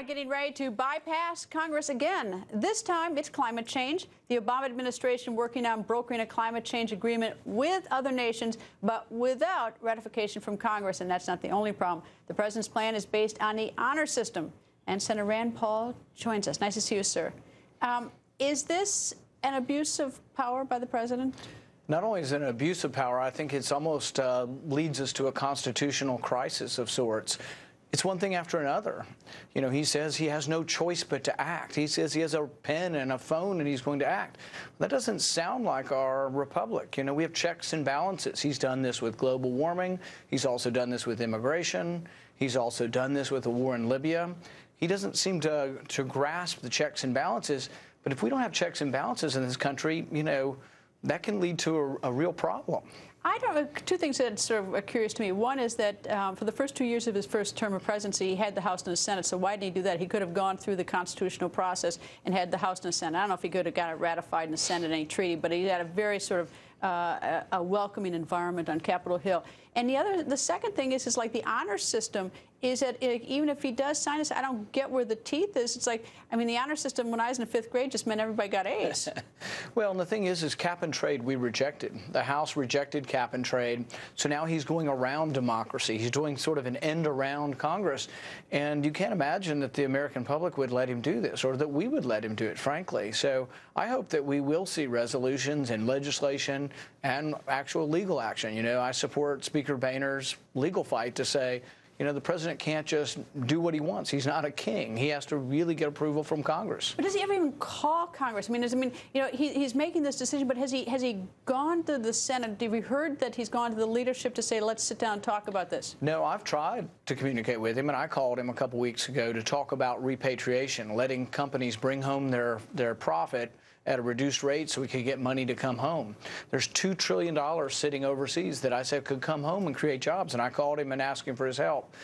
Getting ready to bypass Congress again. This time, it's climate change. The Obama administration working on brokering a climate change agreement with other nations, but without ratification from Congress. And that's not the only problem. The president's plan is based on the honor system. And Senator Rand Paul joins us. Nice to see you, sir. Is this an abuse of power by the president? Not only is it an abuse of power, I think it's almost leads us to a constitutional crisis of sorts. It's one thing after another. You know, he says he has no choice but to act. He says he has a pen and a phone and he's going to act. That doesn't sound like our republic. You know, we have checks and balances. He's done this with global warming. He's also done this with immigration. He's also done this with the war in Libya. He doesn't seem to grasp the checks and balances. But if we don't have checks and balances in this country, you know, that can lead to a real problem. I don't know. Two things that sort of are curious to me. One is that for the first 2 years of his first term of presidency, he had the House and the Senate. So why didn't he do that? He could have gone through the constitutional process and had the House and the Senate. I don't know if he could have got it ratified in the Senate, any treaty, but he had a very sort of a welcoming environment on Capitol Hill. And the second thing is like the honor system is that even if he does sign this, I don't get where the teeth is. It's like, I mean, the honor system when I was in the 5th grade just meant everybody got A's. Well, and the thing is cap and trade we rejected. The House rejected cap and trade. So now he's going around democracy. He's doing sort of an end around Congress. And you can't imagine that the American public would let him do this or that we would let him do it, frankly. So I hope that we will see resolutions and legislation and actual legal action. You know, I support Speaker Boehner's legal fight to say, you know, the president can't just do what he wants. He's not a king. He has to really get approval from Congress. But does he ever even call Congress? I mean, you know, he's making this decision, but has he gone to the Senate? Have you heard that he's gone to the leadership to say, let's sit down and talk about this? No, I've tried to communicate with him, and I called him a couple weeks ago to talk about repatriation, letting companies bring home their profit at a reduced rate so we could get money to come home. There's $2 trillion sitting overseas that I said could come home and create jobs, and I called him and asked him for his help.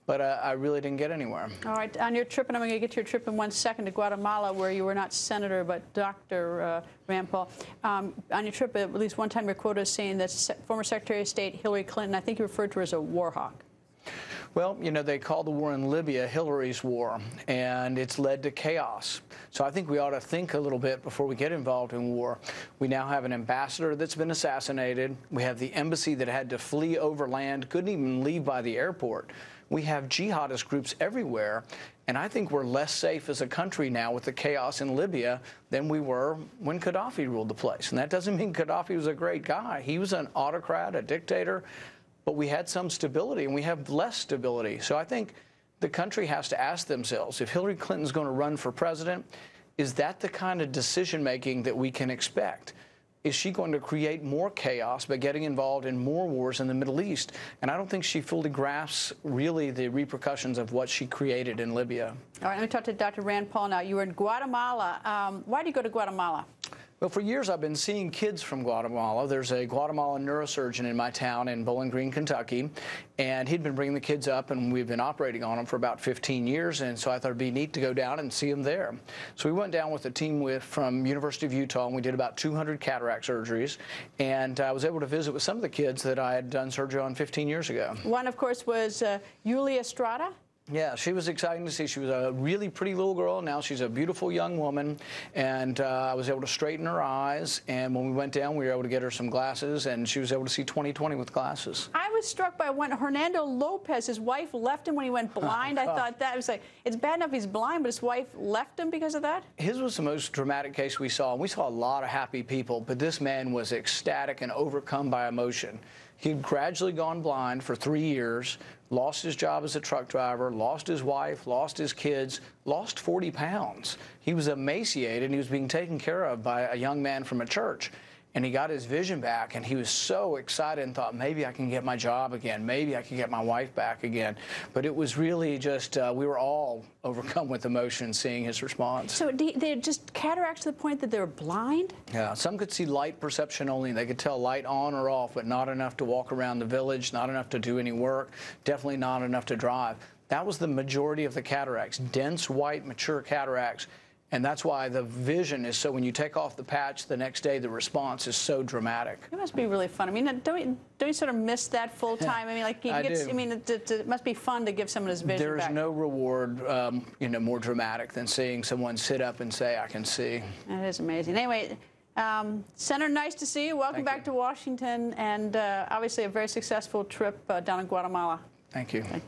But I really didn't get anywhere. All right, on your trip, and I'm going to get to your trip in 1 second to Guatemala, where you were not Senator but Dr. Rand Paul. On your trip, at least one time your quote is saying that former Secretary of State Hillary Clinton, I think you referred to her as a war hawk. Well, you know, they call the war in Libya Hillary's war, and it's led to chaos. So I think we ought to think a little bit before we get involved in war. We now have an ambassador that's been assassinated. We have the embassy that had to flee overland, couldn't even leave by the airport. We have jihadist groups everywhere, and I think we're less safe as a country now with the chaos in Libya than we were when Gaddafi ruled the place. And that doesn't mean Gaddafi was a great guy. He was an autocrat, a dictator. But we had some stability, and we have less stability. So I think the country has to ask themselves, if Hillary Clinton's going to run for president, is that the kind of decision-making that we can expect? Is she going to create more chaos by getting involved in more wars in the Middle East? And I don't think she fully grasps really the repercussions of what she created in Libya. All right, let me talk to Dr. Rand Paul now. You were in Guatemala. Why did you go to Guatemala? Well, for years I've been seeing kids from Guatemala. There's a Guatemalan neurosurgeon in my town in Bowling Green, Kentucky, and he'd been bringing the kids up, and we've been operating on them for about 15 years, and so I thought it'd be neat to go down and see them there. So we went down with a team from University of Utah, and we did about 200 cataract surgeries, and I was able to visit with some of the kids that I had done surgery on 15 years ago. One, of course, was Yulia Estrada. Yeah, she was exciting to see. She was a really pretty little girl. Now she's a beautiful young woman, and I was able to straighten her eyes. And when we went down, we were able to get her some glasses, and she was able to see 20/20 with glasses. I was struck by when Hernando Lopez, his wife, left him when he went blind. I thought that was like, it's bad enough he's blind, but his wife left him because of that? His was the most dramatic case we saw. We saw a lot of happy people, but this man was ecstatic and overcome by emotion. He'd gradually gone blind for 3 years, lost his job as a truck driver, lost his wife, lost his kids, lost 40 pounds. He was emaciated, and he was being taken care of by a young man from a church. And he got his vision back, and he was so excited and thought, maybe I can get my job again. Maybe I can get my wife back again. But it was really just, we were all overcome with emotion seeing his response. So they're just cataracts to the point that they're blind? Yeah, some could see light perception only. They could tell light on or off, but not enough to walk around the village, not enough to do any work, definitely not enough to drive. That was the majority of the cataracts, dense, white, mature cataracts. And that's why the vision is so, when you take off the patch the next day, the response is so dramatic. It must be really fun. I mean, don't you sort of miss that full time? I mean, like, I mean, it must be fun to give someone his vision There's back. no reward, more dramatic than seeing someone sit up and say, I can see. That is amazing. Anyway, Senator, nice to see you. Welcome back to Washington, and obviously a very successful trip down in Guatemala. Thank you. Okay.